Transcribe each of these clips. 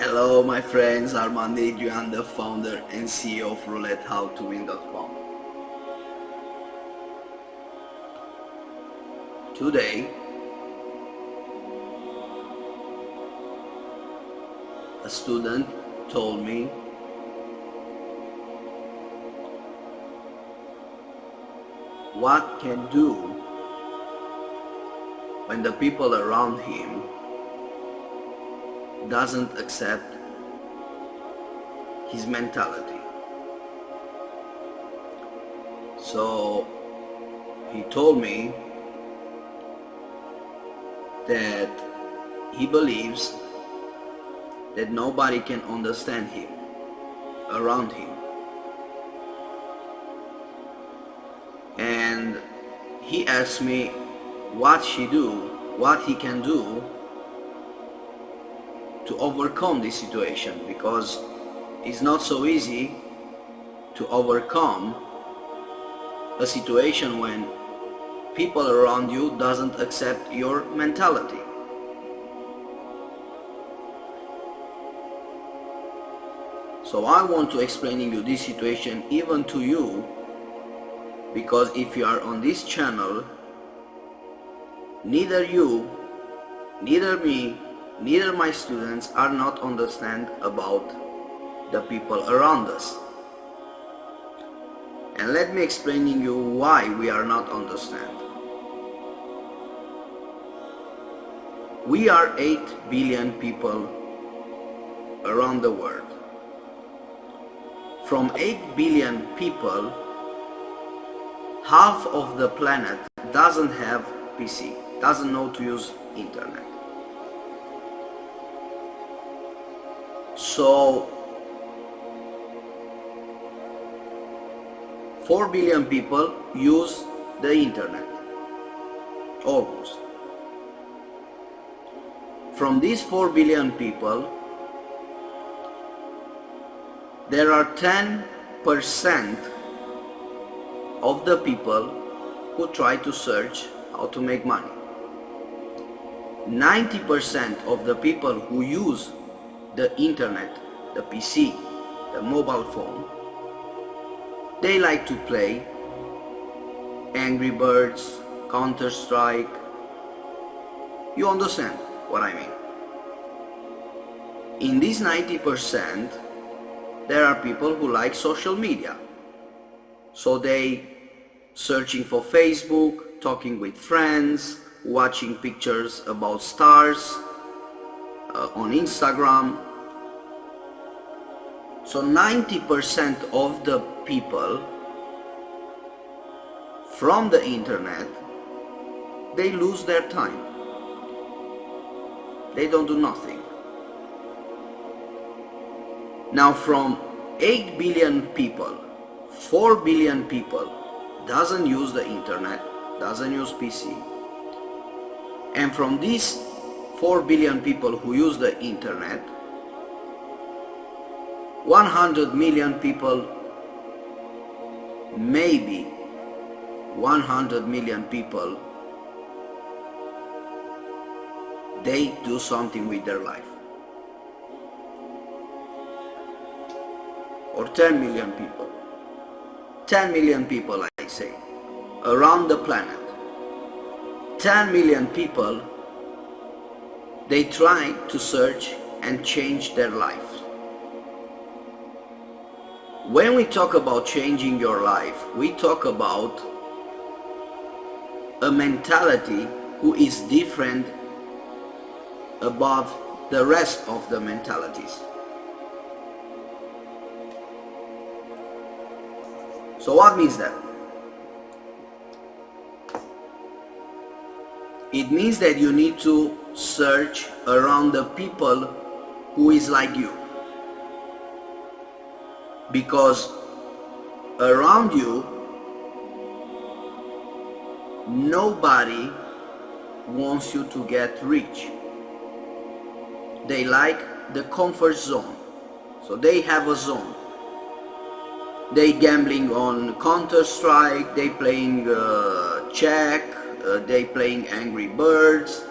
Hello my friends, I'm Adrian, the founder and CEO of Roulette, howtowin.com. Today, a student told me what can do when the people around him doesn't accept his mentality. So he told me that he believes that nobody can understand him around him, and he asked me what he can do to overcome this situation, because it's not so easy to overcome a situation when people around you doesn't accept your mentality. So I want to explain you this situation even to you, because if you are on this channel, neither you, neither me, neither my students are not understand about the people around us. And let me explain you why we are not understand. We are 8 billion people around the world. From 8 billion people, half of the planet doesn't have PC, doesn't know to use internet. So 4 billion people use the internet, almost. From these 4 billion people, there are 10% of the people who try to search how to make money. 90% of the people who use the internet, the PC, the mobile phone, they like to play Angry Birds, Counter-Strike. You understand what I mean? In these 90%, there are people who like social media. So they searching for Facebook, talking with friends, watching pictures about stars on Instagram. So 90% of the people from the internet, they lose their time. They don't do nothing. Now from 8 billion people, 4 billion people doesn't use the internet, doesn't use PC. And from these 4 billion people who use the internet, 100 million people, maybe 100 million people, they do something with their life. Or 10 million people. 10 million people, I say, around the planet. 10 million people, they try to search and change their life. When we talk about changing your life, we talk about a mentality who is different above the rest of the mentalities. So what means that? It means that you need to search around the people who is like you. Because around you, nobody wants you to get rich. They like the comfort zone. So they have a zone. They gambling on Counter-Strike, they playing check, they playing Angry Birds.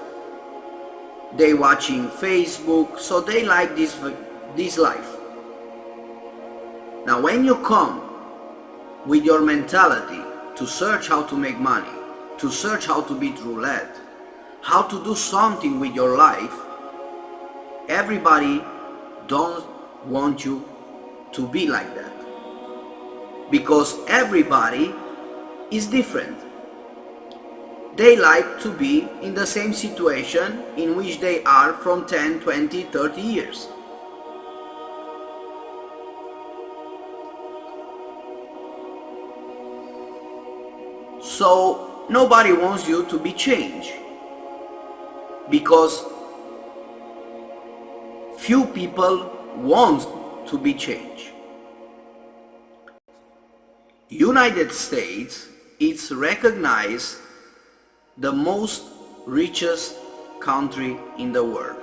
they watching Facebook, so they like this life. Now when you come with your mentality to search how to make money, to search how to beat roulette, how to do something with your life, everybody don't want you to be like that, because everybody is different. They like to be in the same situation in which they are from 10, 20, 30 years. So nobody wants you to be changed, because few people want to be changed. United States is recognized the most richest country in the world,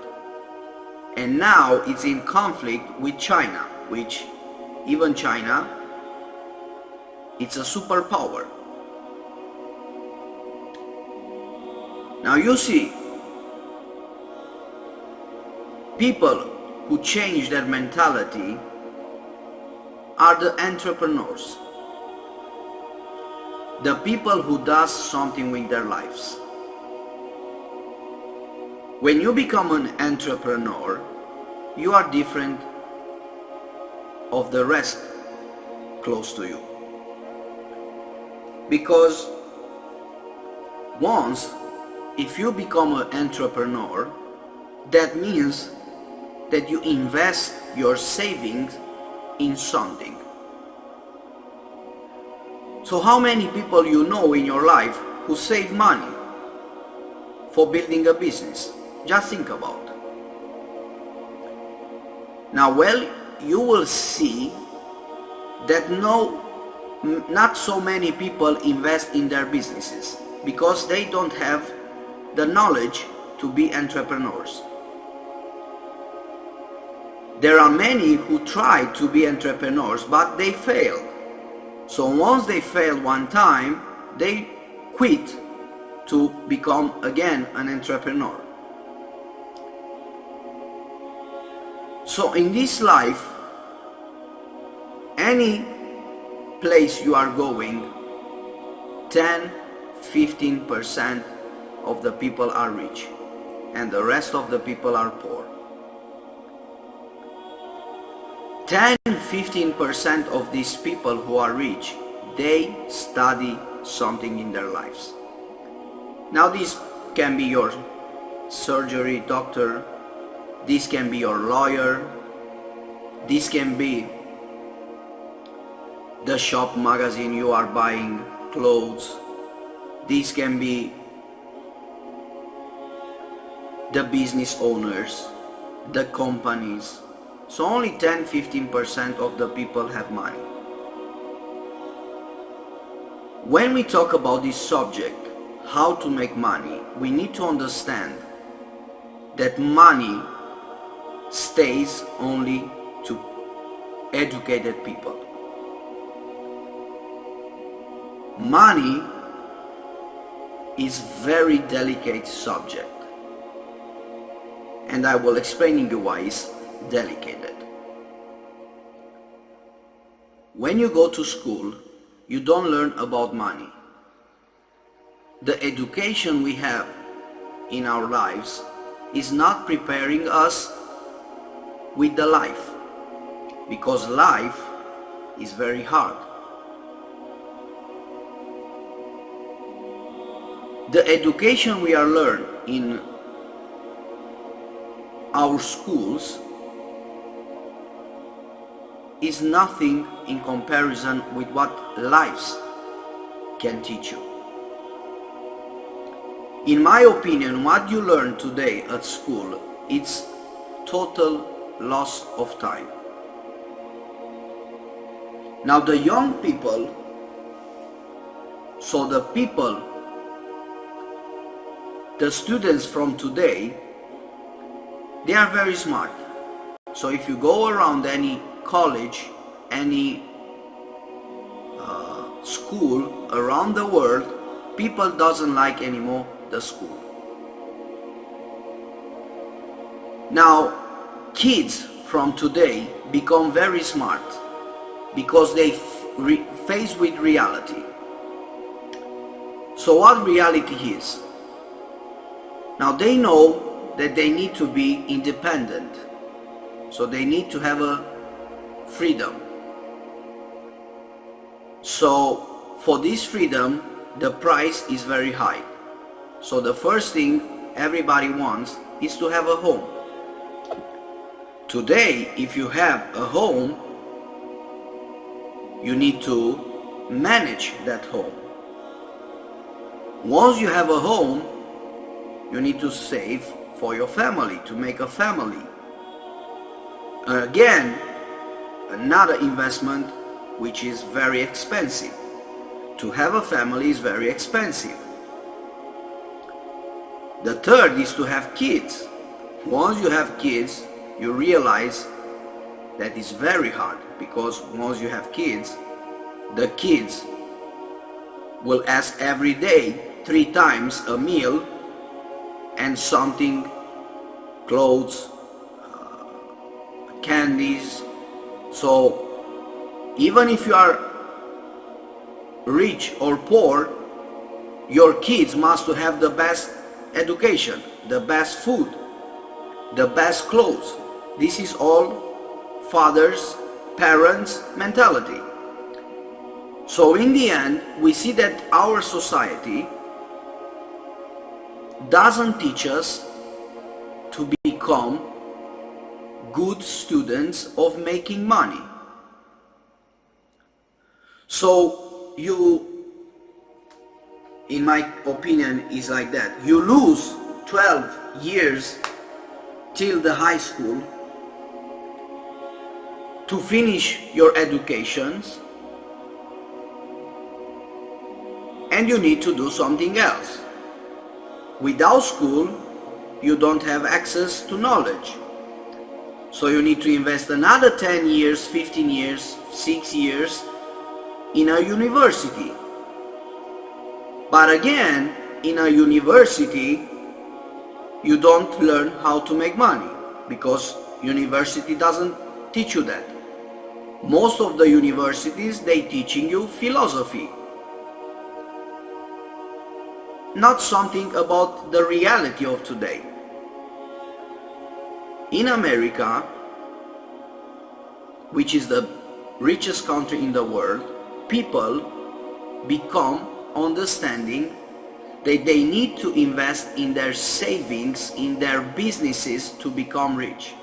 and now it's in conflict with China, which even China, it's a superpower. Now you see, people who change their mentality are the entrepreneurs, the people who does something with their lives. When you become an entrepreneur, you are different of the rest close to you, because once if you become an entrepreneur, that means that you invest your savings in something. So how many people you know in your life who save money for building a business? Just think about. Now, well, you will see that not so many people invest in their businesses because they don't have the knowledge to be entrepreneurs. There are many who try to be entrepreneurs, but they fail. So once they fail one time, they quit to become again an entrepreneur. So in this life, any place you are going, 10–15% of the people are rich and the rest of the people are poor. 10–15% of these people who are rich, they study something in their lives. Now this can be your surgery doctor, this can be your lawyer, this can be the shop magazine you are buying clothes, this can be the business owners, the companies. So only 10–15% of the people have money. When we talk about this subject, how to make money, we need to understand that money stays only to educated people. Money is very delicate subject, and I will explain you why it's delicate. When you go to school, you don't learn about money. The education we have in our lives is not preparing us with the life, because life is very hard. The education we are learned in our schools is nothing in comparison with what lives can teach you. In my opinion, what you learn today at school, it's total loss of time. Now the young people, so the students from today, they are very smart. So if you go around any college, any school around the world, people doesn't like anymore the school. Now, kids from today become very smart because they face with reality. So what reality is? Now they know that they need to be independent. So they need to have a freedom. So for this freedom, the price is very high. So the first thing everybody wants is to have a home. Today, if you have a home, you need to manage that home. Once you have a home, you need to save for your family, to make a family. Again, another investment which is very expensive. To have a family is very expensive. The third is to have kids. Once you have kids, you realize that it's very hard, because once you have kids, the kids will ask every day 3 times a meal and something, clothes, candies. So even if you are rich or poor, your kids must have the best education, the best food, the best clothes. This is all fathers, parents' mentality. So in the end, we see that our society doesn't teach us to become good students of making money. So you, in my opinion, is like that. You lose 12 years till the high school to finish your educations, and you need to do something else. Without school, you don't have access to knowledge. So you need to invest another 10 years, 15 years, 6 years in a university. But again, in a university, you don't learn how to make money, because university doesn't teach you that. Most of the universities, they teaching you philosophy, not something about the reality of today. In America, which is the richest country in the world, people become understanding that they need to invest in their savings, in their businesses to become rich,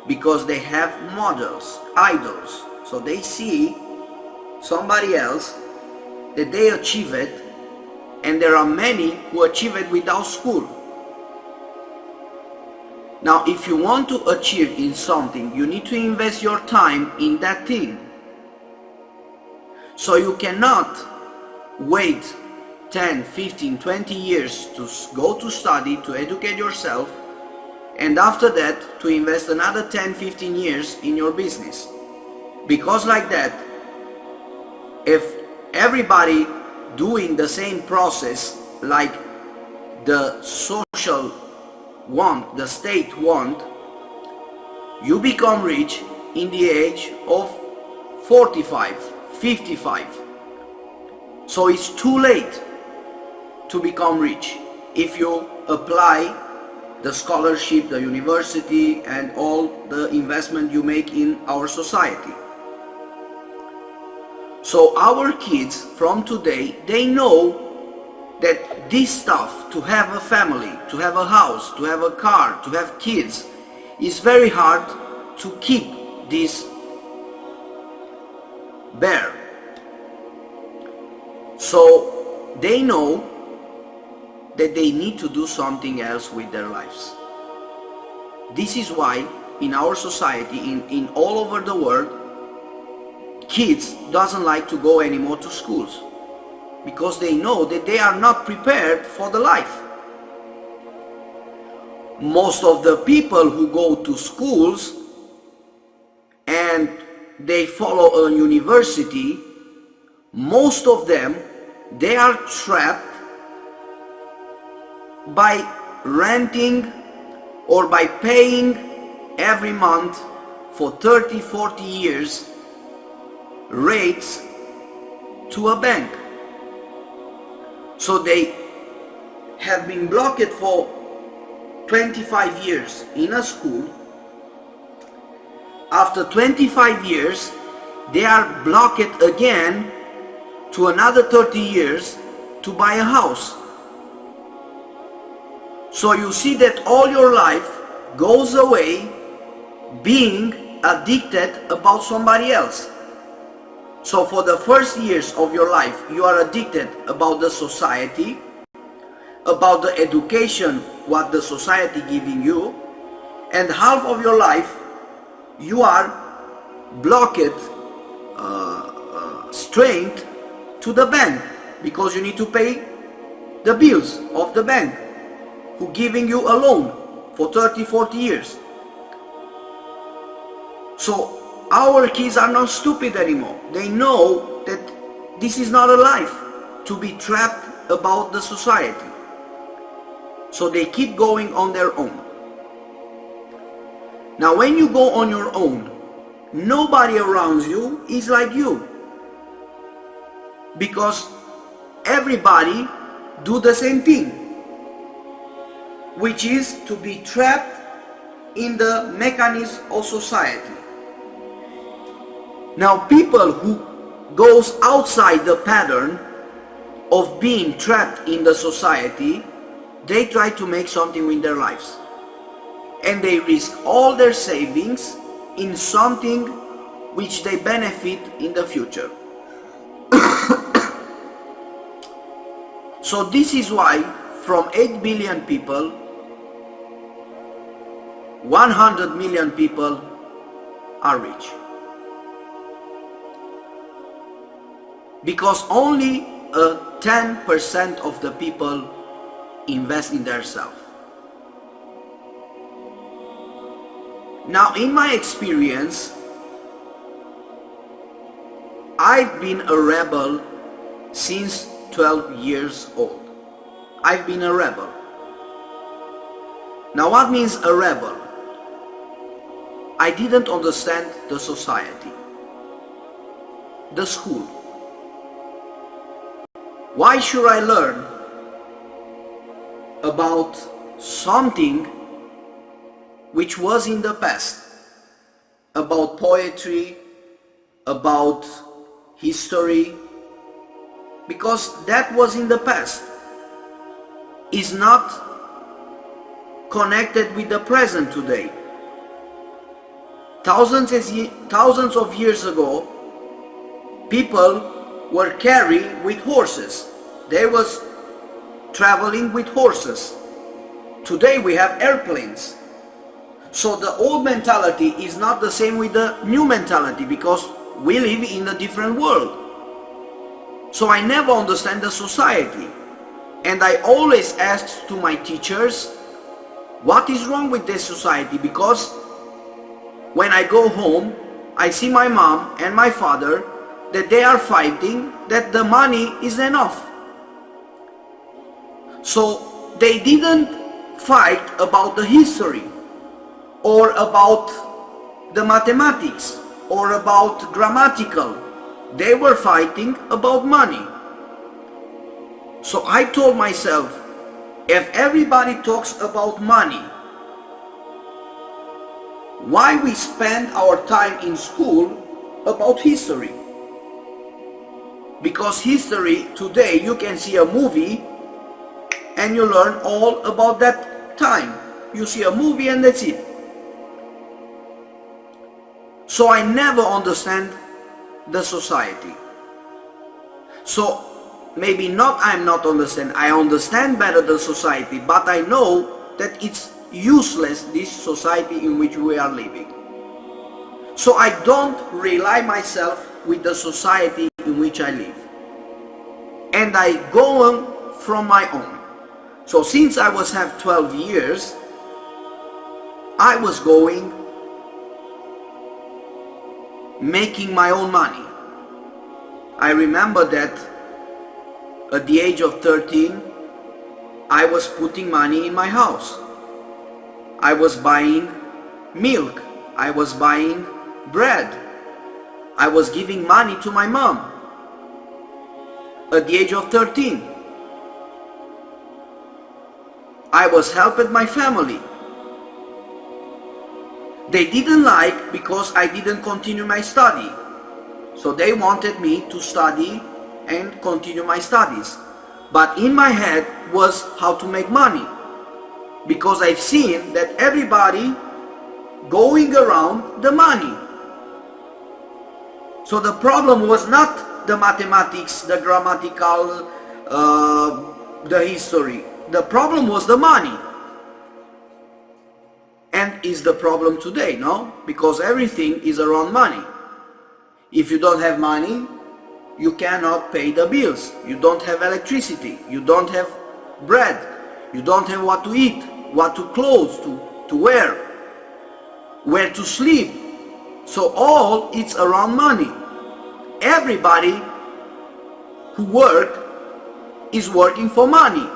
because they have models, idols. So they see somebody else that they achieve it, and there are many who achieve it without school. Now, if you want to achieve in something, you need to invest your time in that thing. So you cannot wait 10, 15, 20 years to go to study, to educate yourself, and after that to invest another 10, 15 years in your business. Because like that, if everybody doing the same process like the social want, the state want, you become rich in the age of 45, 55. So it's too late to become rich if you apply the scholarship, the university, and all the investment you make in our society. So our kids from today, they know that this stuff, to have a family, to have a house, to have a car, to have kids, is very hard to keep this bare. So they know that they need to do something else with their lives. This is why in our society, in all over the world, kids doesn't like to go anymore to schools, because they know that they are not prepared for the life. Most of the people who go to schools and they follow a university, most of them, they are trapped by renting or by paying every month for 30-40 years rates to a bank. So they have been blocked for 25 years in a school. After 25 years they are blocked again to another 30 years to buy a house. So you see that all your life goes away being addicted about somebody else. So for the first years of your life you are addicted about the society, about the education what the society giving you, and half of your life you are blocked, strained to the bank because you need to pay the bills of the bank who giving you a loan for 30-40 years. So our kids are not stupid anymore. They know that this is not a life to be trapped about the society. So they keep going on their own. Now when you go on your own, nobody around you is like you, because everybody do the same thing, which is to be trapped in the mechanism of society. Now people who goes outside the pattern of being trapped in the society, they try to make something with their lives, and they risk all their savings in something which they benefit in the future. So this is why from 8 billion people, 100 million people are rich. Because only 10% of the people invest in themselves. Now in my experience, I've been a rebel since 12 years old. I've been a rebel. Now what means a rebel? I didn't understand the society, the school. Why should I learn about something which was in the past, about poetry, about history, because that was in the past, is not connected with the present today. Thousands of years ago, people were carried with horses. They was traveling with horses. Today we have airplanes. So the old mentality is not the same with the new mentality, because we live in a different world. So I never understand the society, and I always ask to my teachers, what is wrong with this society? Because when I go home, I see my mom and my father that they are fighting that the money is enough. So they didn't fight about the history or about the mathematics or about grammatical. They were fighting about money. So I told myself, if everybody talks about money, why we spend our time in school about history? Because history today, you can see a movie and you learn all about that time. You see a movie and that's it. So I never understand the society. So maybe not I'm not understand, I understand better the society, but I know that it's useless, this society in which we are living. So I don't rely myself with the society in which I live, and I go on from my own. So since I was have 12 years, I was going making my own money. I remember that at the age of 13, I was putting money in my house. I was buying milk, I was buying bread, I was giving money to my mom at the age of 13. I was helping my family. They didn't like because I didn't continue my study. So they wanted me to study and continue my studies. But in my head was how to make money. Because I've seen that everybody going around the money. So the problem was not the mathematics, the grammatical, the history. The problem was the money. And is the problem today, no? Because everything is around money. If you don't have money, you cannot pay the bills. You don't have electricity. You don't have bread. You don't have what to eat, what to clothes to wear, where to sleep. So all it's around money. Everybody who works is working for money.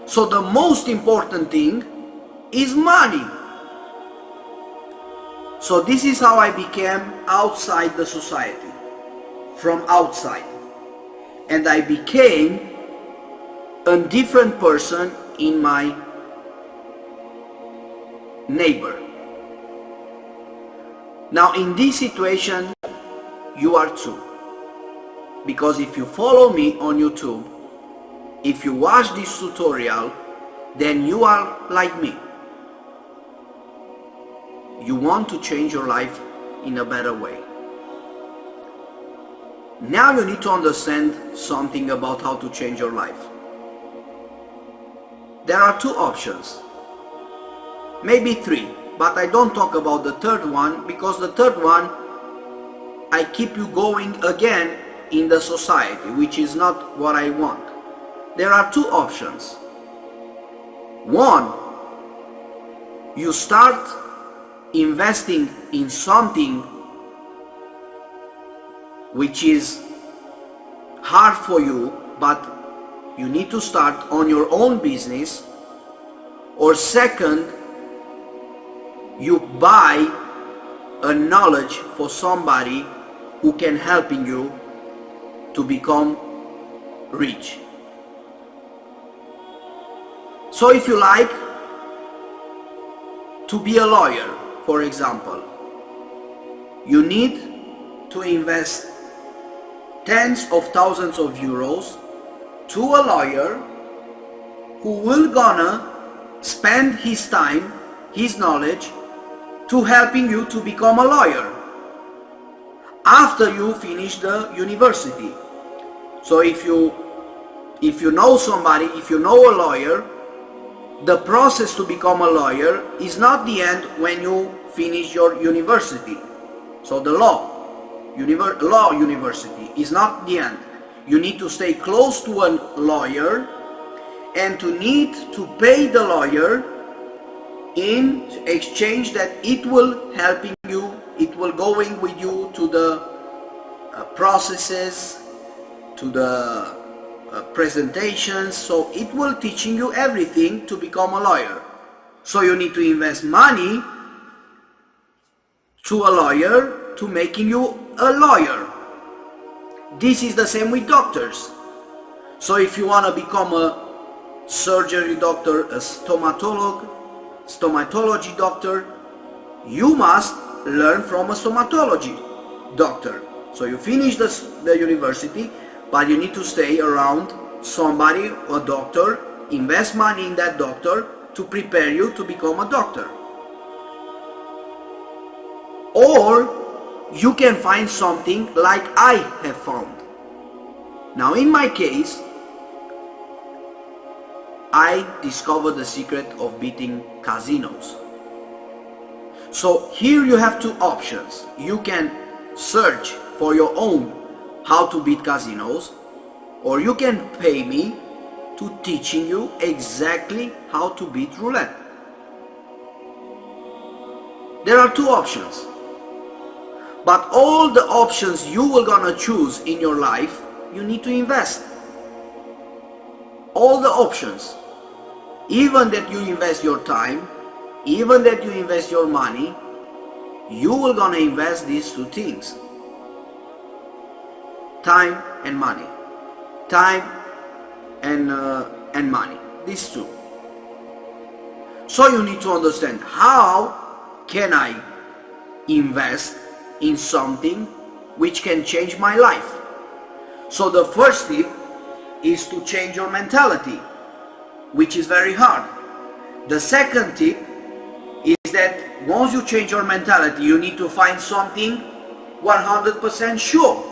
So the most important thing is money. So this is how I became outside the society, from outside. And I became a different person in my neighbor. Now in this situation, you are too. Because if you follow me on YouTube, if you watch this tutorial, then you are like me. You want to change your life in a better way. Now you need to understand something about how to change your life. There are two options, maybe three, but I don't talk about the third one because the third one I keep you going again in the society, which is not what I want. There are two options. One, you start investing in something which is hard for you, but you need to start on your own business. Or second, you buy a knowledge for somebody who can helping you to become rich. So if you like to be a lawyer, for example, you need to invest tens of thousands of euros to a lawyer who will gonna spend his time, his knowledge to helping you to become a lawyer after you finish the university. So if you know somebody, if you know a lawyer, the process to become a lawyer is not the end when you finish your university. So the law university is not the end. You need to stay close to a lawyer and to need to pay the lawyer in exchange that it will helping you, it will going with you to the processes, to the presentations, so it will teaching you everything to become a lawyer. So you need to invest money to a lawyer to making you a lawyer. This is the same with doctors. So if you want to become a surgery doctor, a stomatology doctor, you must learn from a stomatology doctor. So you finish the university, but you need to stay around somebody, a doctor, invest money in that doctor to prepare you to become a doctor. Or you can find something like I have found. Now in my case, I discovered the secret of beating casinos. So here you have two options. You can search for your own how to beat casinos, or you can pay me to teaching you exactly how to beat roulette. There are two options, but all the options you will gonna choose in your life, you need to invest. All the options, even that you invest your time, even that you invest your money, you will gonna invest these two things: time and money. Time and money, these two. So you need to understand, how can I invest in something which can change my life? So the first tip is to change your mentality, which is very hard. The second tip is that once you change your mentality, you need to find something 100% sure,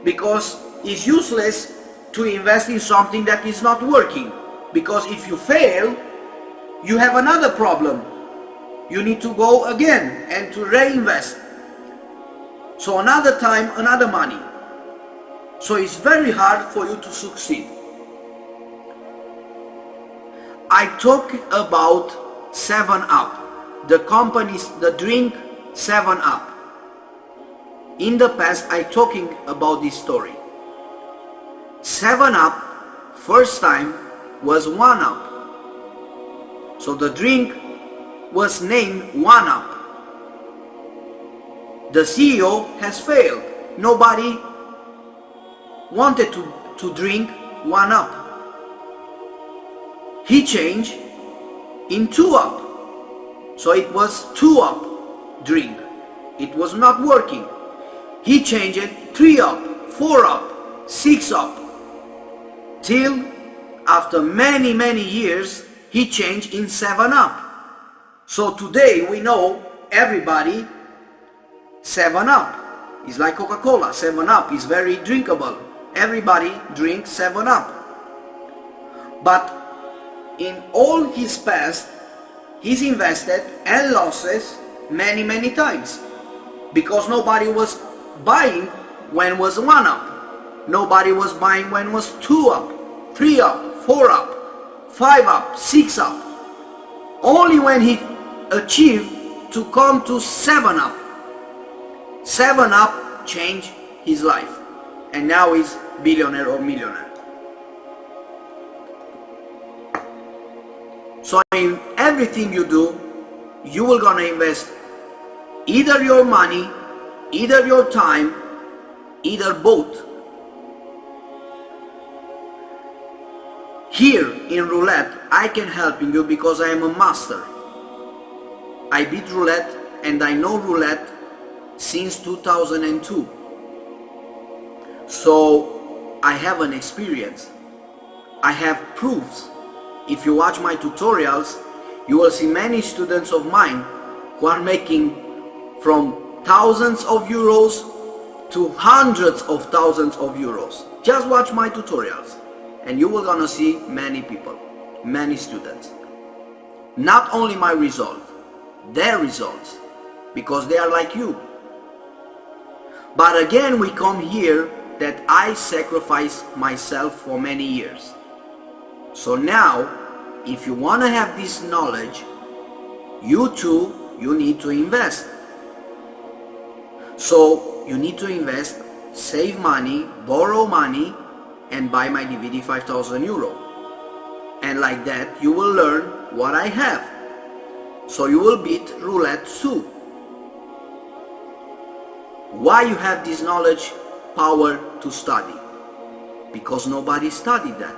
because it's useless to invest in something that is not working, because if you fail, you have another problem. You need to go again and to reinvest. So another time, another money. So it's very hard for you to succeed. I talk about 7-Up, the company's, the drink 7-Up. In the past, I talking about this story. 7-Up, first time, was 1-Up. So the drink was named 1-Up. The CEO has failed. Nobody wanted to drink 1-Up. He changed in 2-Up. So it was 2-Up drink. It was not working. He changed it 3-Up, 4-Up, 6-Up. Till after many years, he changed in 7-Up. So today we know everybody 7-Up is like Coca-Cola. 7-Up is very drinkable. Everybody drinks 7-Up. But in all his past, he's invested and losses many times, because nobody was buying when was 1-Up. Nobody was buying when was 2-Up, 3-Up, 4-Up, 5-Up, 6-Up. Only when he achieved to come to 7-Up. 7-Up changed his life, and now he's billionaire or millionaire. So in everything you do, you will gonna invest either your money, either your time, either both. Here in Roulette, I can help you because I am a master. I beat Roulette and I know Roulette since 2002. So I have an experience. I have proofs. If you watch my tutorials, you will see many students of mine who are making from thousands of euros to hundreds of thousands of euros. Just watch my tutorials and you will gonna see many people, many students. Not only my result, their results, because they are like you. But again, we come here that I sacrificed myself for many years. So now, if you want to have this knowledge, you need to invest. So you need to invest, save money, borrow money, and buy my DVD 5,000 euro. And like that, you will learn what I have. So you will beat Roulette too. Why you have this knowledge, power to study? Because nobody studied that.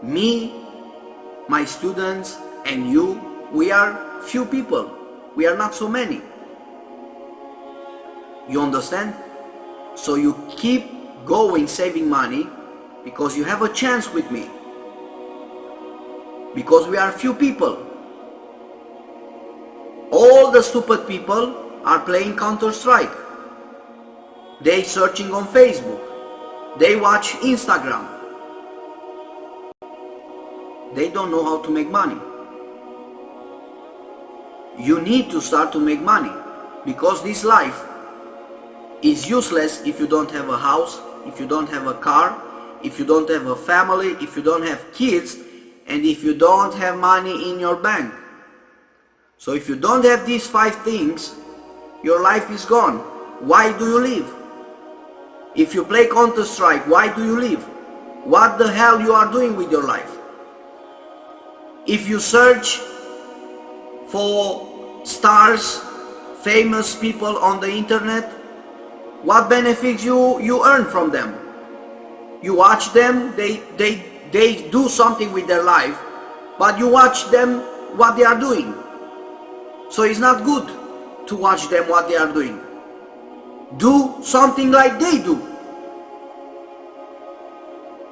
Me, my students, and you, we are few people. We are not so many. You understand? So you keep going saving money because you have a chance with me. Because we are few people. All the stupid people are playing Counter-Strike. They searching on Facebook. They watch Instagram. They don't know how to make money. You need to start to make money, because this life is useless if you don't have a house, if you don't have a car, if you don't have a family, if you don't have kids, and if you don't have money in your bank. So if you don't have these 5 things, your life is gone. Why do you live? If you play Counter-Strike, why do you live? What the hell you are doing with your life? If you search for stars, famous people on the internet? What benefits you earn from them? You watch them, they do something with their life, but you watch them what they are doing. So it's not good to watch them what they are doing. Do something like they do.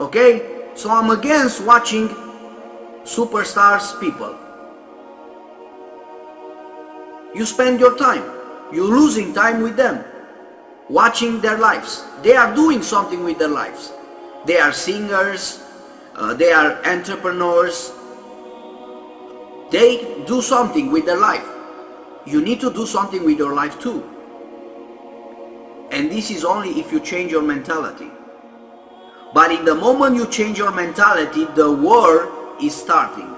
Okay? So I'm against watching superstars people. You spend your time, you're losing time with them, watching their lives. They are doing something with their lives. They are singers, they are entrepreneurs. They do something with their life. You need to do something with your life too. And this is only if you change your mentality. But in the moment you change your mentality, the war is starting.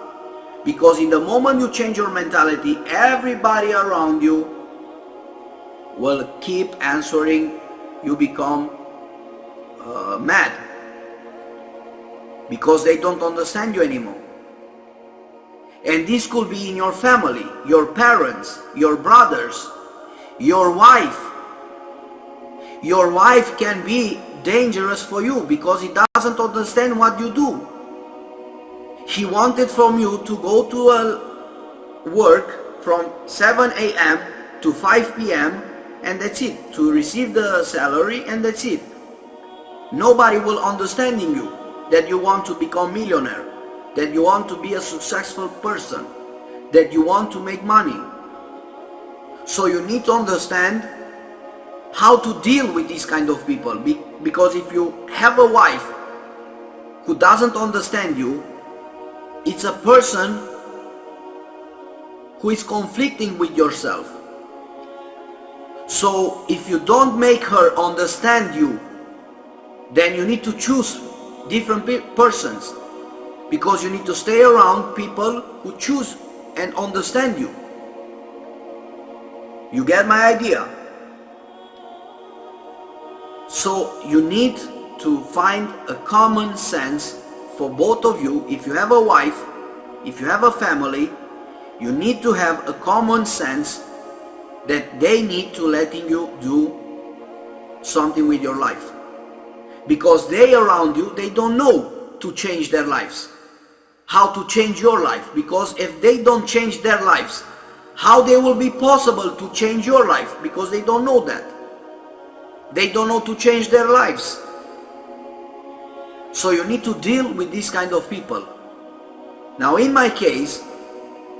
Because in the moment you change your mentality, everybody around you will keep answering. You become mad. Because they don't understand you anymore. And this could be in your family, your parents, your brothers, your wife. Your wife can be dangerous for you because he doesn't understand what you do. He wanted from you to go to a work from 7 a.m. to 5 p.m. and that's it, to receive the salary, and that's it. Nobody will understand in you that you want to become millionaire, that you want to be a successful person, that you want to make money. So you need to understand how to deal with these kind of people, because if you have a wife who doesn't understand you, it's a person who is conflicting with yourself. So if you don't make her understand you, then you need to choose different persons, because you need to stay around people who choose and understand you. You get my idea? So you need to find a common sense for both of you. If you have a wife, if you have a family, you need to have a common sense that they need to letting you do something with your life. Because they around you, they don't know to change their lives. How to change your life. Because if they don't change their lives, how they will be possible to change your life? Because they don't know that. They don't know to change their lives. So you need to deal with this kind of people. Now in my case,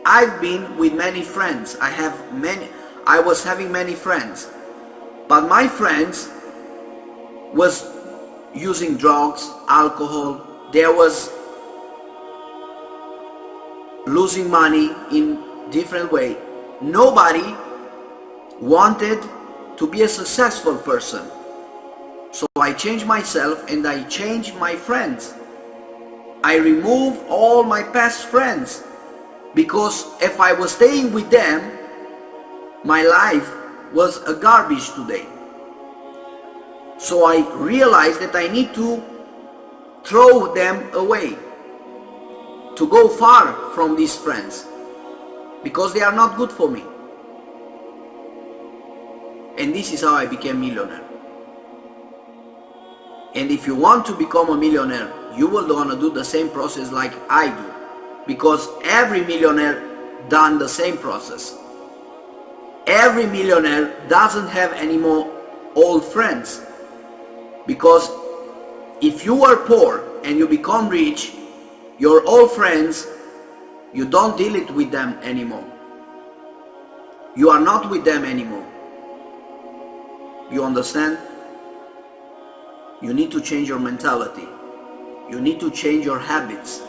I've been with many friends. I was having many friends. But my friends was using drugs, alcohol. There was losing money in different way. Nobody wanted to be a successful person. So I changed myself and I changed my friends. I removed all my past friends, because if I was staying with them, my life was a garbage today. So I realized that I need to throw them away, to go far from these friends, because they are not good for me. And this is how I became millionaire. And if you want to become a millionaire, you will want to do the same process like I do, because every millionaire done the same process. Every millionaire doesn't have any more old friends, because if you are poor and you become rich, your old friends, you don't deal it with them anymore. You are not with them anymore. You understand? You need to change your mentality. You need to change your habits.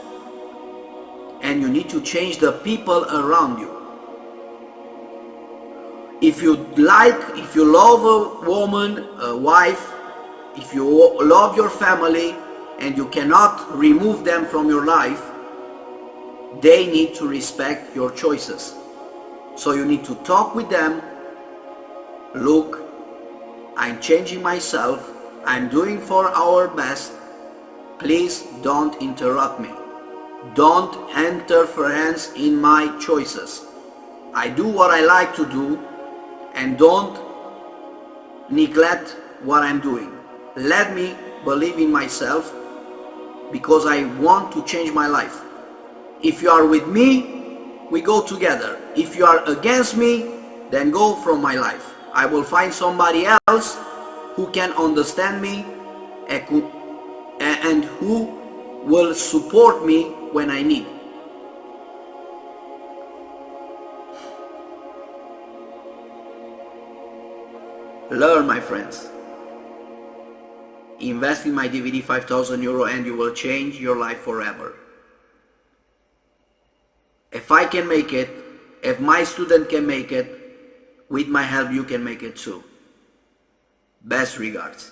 And you need to change the people around you. If you love a woman, a wife, if you love your family and you cannot remove them from your life, they need to respect your choices. So you need to talk with them. Look, I'm changing myself. I'm doing for our best. Please don't interrupt me. Don't interference in my choices. I do what I like to do and don't neglect what I'm doing. Let me believe in myself because I want to change my life. If you are with me, we go together. If you are against me, then go from my life. I will find somebody else who can understand me and who will support me when I need. Learn, my friends. Invest in my DVD 5,000 euro and you will change your life forever. If I can make it, if my student can make it, with my help you can make it too. Best regards.